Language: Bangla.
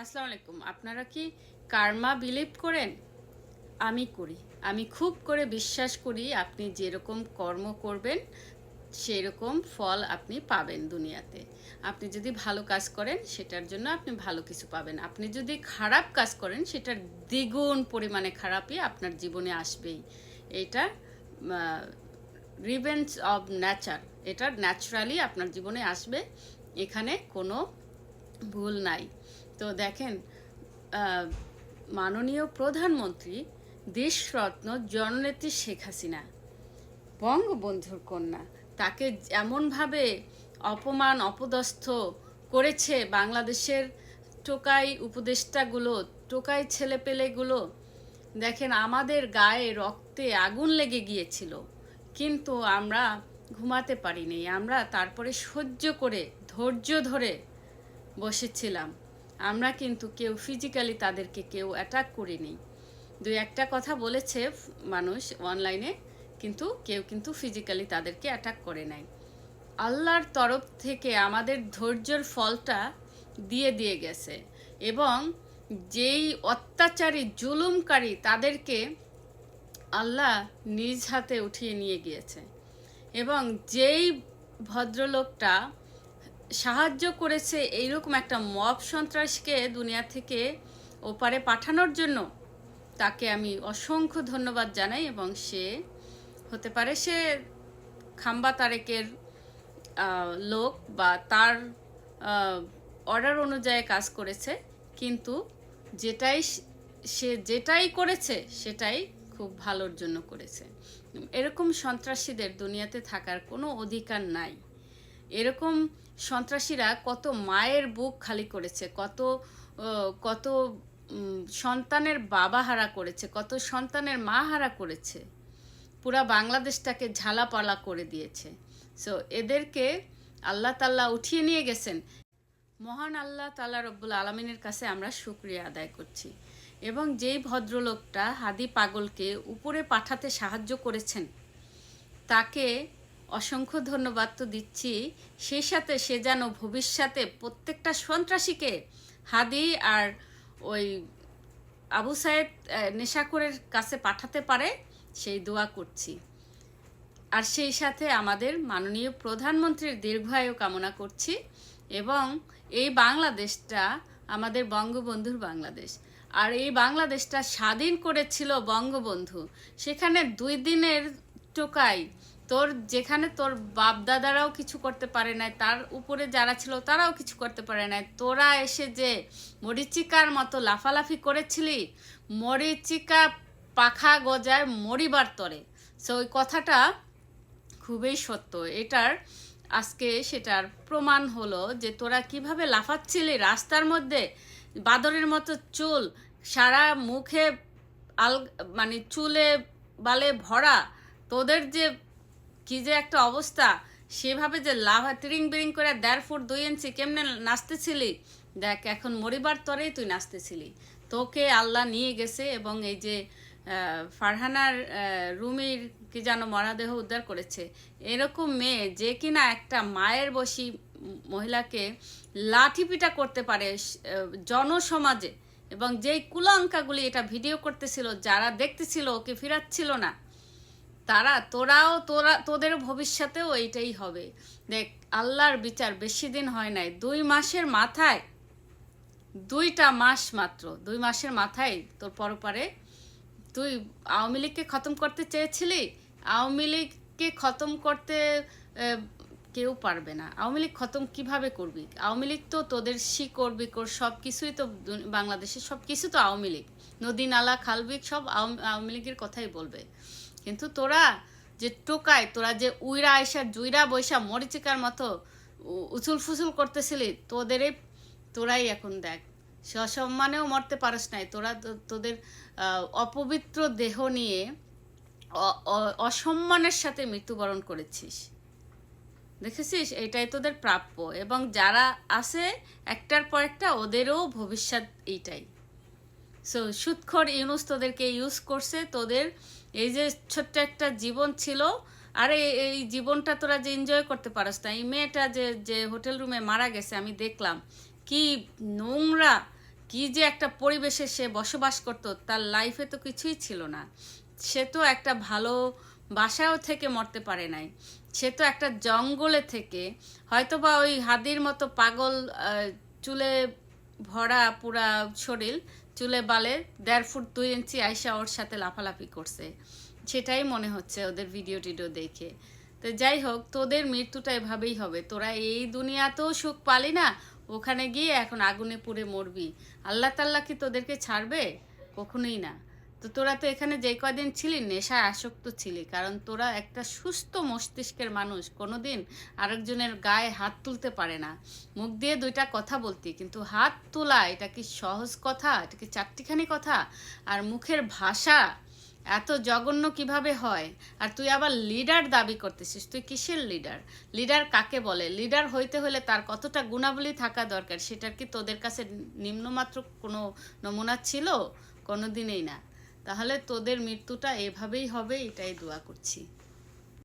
আসসালামু আলাইকুম। আপনারা কি কার্মা বিলিভ করেন? আমি করি। আমি খুব করে বিশ্বাস করি আপনি যেরকম কর্ম করবেন সেরকম ফল আপনি পাবেন দুনিয়াতে। আপনি যদি ভালো কাজ করেন সেটার জন্য আপনি ভালো কিছু পাবেন। আপনি যদি খারাপ কাজ করেন সেটার দ্বিগুণ পরিমাণে খারাপই আপনার জীবনে আসবেই। এটা রিভেঞ্জ অফ নেচার, এটা ন্যাচারালি আপনার জীবনে আসবে। এখানে কোনো ভুল নাই। তো দেখেন, আহ, মাননীয় প্রধানমন্ত্রী দেশরত্ন জননেত্রী শেখ হাসিনা, বঙ্গবন্ধুর কন্যা, তাকে এমনভাবে অপমান অপদস্থ করেছে বাংলাদেশের টোকাই উপদেষ্টাগুলো, টোকাই ছেলেপেলেগুলো। দেখেন, আমাদের গায়ে রক্তে আগুন লেগে গিয়েছিল, কিন্তু আমরা ঘুমাতে পারিনি। আমরা তারপরে সহ্য করে ধৈর্য ধরে বসেছিলাম। আমরা কিন্তু কেউ ফিজিক্যালি তাদেরকে কেউ অ্যাটাক করিনি। দুই একটা কথা বলেছে মানুষ অনলাইনে, কিন্তু কেউ কিন্তু ফিজিক্যালি তাদেরকে অ্যাটাক করে নাই। আল্লাহর তরফ থেকে আমাদের ধৈর্যের ফলটা দিয়ে দিয়ে গেছে, এবং যেই অত্যাচারী জুলুমকারী তাদেরকে আল্লাহ নিজ হাতে উঠিয়ে নিয়ে গিয়েছে। এবং যেই ভদ্রলোকটা সাহায্য করেছে এইরকম একটা মব সন্ত্রাসকে দুনিয়া থেকে ওপারে পাঠানোর জন্য, তাকে আমি অসংখ্য ধন্যবাদ জানাই। এবং সে হতে পারে সে খাম্বা তারেকের লোক বা তার অর্ডার অনুযায়ী কাজ করেছে, কিন্তু যেটাই সে যেটাই করেছে সেটাই খুব ভালোর জন্য করেছে। এরকম সন্ত্রাসীদের দুনিয়াতে থাকার কোনো অধিকার নাই। এরকম সন্ত্রাসীরা কত মায়ের বুক খালি করেছে, কত কত সন্তানের বাবা হারা করেছে, কত সন্তানের মা হারা করেছে, পুরা বাংলাদেশটাকে ঝালাপালা করে দিয়েছে। সো এদেরকে আল্লাহ তাআলা উঠিয়ে নিয়ে গেছেন। মহান আল্লাহ তাআলা রব্বুল আলমিনের কাছে আমরা শুকরিয়া আদায় করছি। এবং যেই ভদ্রলোকটা হাদি পাগলকে উপরে পাঠাতে সাহায্য করেছেন, তাকে অসংখ্য ধন্যবাদ তো দিচ্ছি, সেই সাথে সে যেন ভবিষ্যতে প্রত্যেকটা সন্ত্রাসীকে হাদি আর ওই আবু সায়েদ নেশাখোরের কাছে পাঠাতে পারে, সেই দোয়া করছি। আর সেই সাথে আমাদের মাননীয় প্রধানমন্ত্রীর দীর্ঘায়ু কামনা করছি। এবং এই বাংলাদেশটা আমাদের বঙ্গবন্ধুর বাংলাদেশ, আর এই বাংলাদেশটা স্বাধীন করেছিল বঙ্গবন্ধু। সেখানে 2 দিনের টোকাই তোর, যেখানে তোর বাপ দাদারাও কিছু করতে পারে নাই, তার উপরে যারা ছিল তারাও কিছু করতে পারে নাই, তোরা এসে যে মরিচিকার মতো লাফালাফি করেছিলি, মরিচিকা পাখা গজায় মরিবার তরে। সো ওই কথাটা খুবই সত্য। এটার আজকে সেটার প্রমাণ হলো যে তোরা কিভাবে লাফাচ্ছিলি রাস্তার মধ্যে, বাদরের মতো চুল, সারা মুখে মানে চুলে বালে ভরা, তোদের যে কি যে একটা অবস্থা, সেভাবে যে লাভা তিরিং বিরিং করে 1.5 ফুট 2 ইঞ্চি কেমনে নাচতেছিলি, দেখ এখন মরিবার তরেই তুই নাচতেছিলি। তোকে আল্লাহ নিয়ে গেছে। এবং এই যে ফারহানার রুমির কি যেন মরাদেহ উদ্ধার করেছে, এরকম মেয়ে যে কিনা একটা মায়ের বসি মহিলাকে লাঠিপিটা করতে পারে জনসমাজে, এবং যেই কুলাঙ্কাগুলি এটা ভিডিও করতেছিল, যারা দেখতেছিল ওকে ফিরাচ্ছিল না, তোদের ভবিষ্যতেও এইটাই হবে। দেখ, আল্লাহর বিচার বেশি দিন হয় নাই, 2 মাসের মাথায়, 2টা মাস মাত্র, 2 মাসের মাথায় তোর পরপারে তুই আওয়ামী লীগকে খতম করতে চেয়েছিলি। আওয়ামী লীগকে খতম করতে কেউ পারবে না। আওয়ামী লীগ খতম কিভাবে করবি? আওয়ামী লীগ তো তোদের শিকড় বিকড় সব কিছুই তো, বাংলাদেশের সব কিছু তো আওয়ামী লীগ, নদী নালা খালবিক সব আওয়ামী লীগের কথাই বলবে। কিন্তু তোরা যে টোকায়, তোরা যে উইরা আয়সা জুইরা বৈশা মরিচিকার মতো উছুল ফুসুল করতেছিলি, তোরাই এখন দেখ সসম্মানেও মরতে পারস নাই। তোরা তোদের অপবিত্র দেহ নিয়ে অসম্মানের সাথে মৃত্যুবরণ করেছিস। দেখেছিস, এটাই তোদের প্রাপ্য। এবং যারা আছে একটার পর একটা, ওদেরও ভবিষ্যৎ এইটাই। সো সুৎখর ইউনুস তোদেরকে ইউজ করছে। তোদের এই যে ছোট্ট একটা জীবন ছিল, আর এই জীবনটা তোরা যে এনজয় করতে পারস না। এই মেয়েটা যে হোটেল রুমে মারা গেছে, আমি দেখলাম কি নোংরা, কি যে একটা পরিবেশে সে বসবাস করতো, তার লাইফে তো কিছুই ছিল না। সে তো একটা ভালো বাসাও থেকে মরতে পারে নাই, সে তো একটা জঙ্গলে থেকে হয়তোবা ওই হাদির মতো পাগল, চুলে ভরা পুরা শরীর, চুলে বালে 1.5 ফুট 2 ইঞ্চি আয়সা ওর সাথে লাফালাফি করছে, সেটাই মনে হচ্ছে ওদের ভিডিও টিডিও দেখে। তো যাই হোক, তোদের মৃত্যুটা এভাবেই হবে। তোরা এই দুনিয়াতেও সুখ পালি না, ওখানে গিয়ে এখন আগুনে পুড়ে মরবি। আল্লাহ তাল্লাহ কি তোদেরকে ছাড়বে? কখনোই না। তো তোরা তো এখানে যে কদিন ছিলি নেশায় আসক্ত ছিলি, কারণ তোরা একটা সুস্থ মস্তিষ্কের মানুষ, কোনোদিন আরেকজনের গায়ে হাত তুলতে পারে না। মুখ দিয়ে 2টা কথা বলতি, কিন্তু হাত তোলা এটা কি সহজ কথা? এটা কি চারটিখানি কথা? আর মুখের ভাষা এত জঘন্য কিভাবে হয়? আর তুই আবার লিডার দাবি করতেছিস, তুই কিসের লিডার? লিডার কাকে বলে? লিডার হইতে হলে তার কতটা গুণাবলী থাকা দরকার, সেটার কি তোদের কাছে নিম্নমাত্র কোনো নমুনা ছিল? কোনো দিনেই না। তাহলে তোদের মৃত্যুটা এভাবেই হবে, এটাই দোয়া করছি।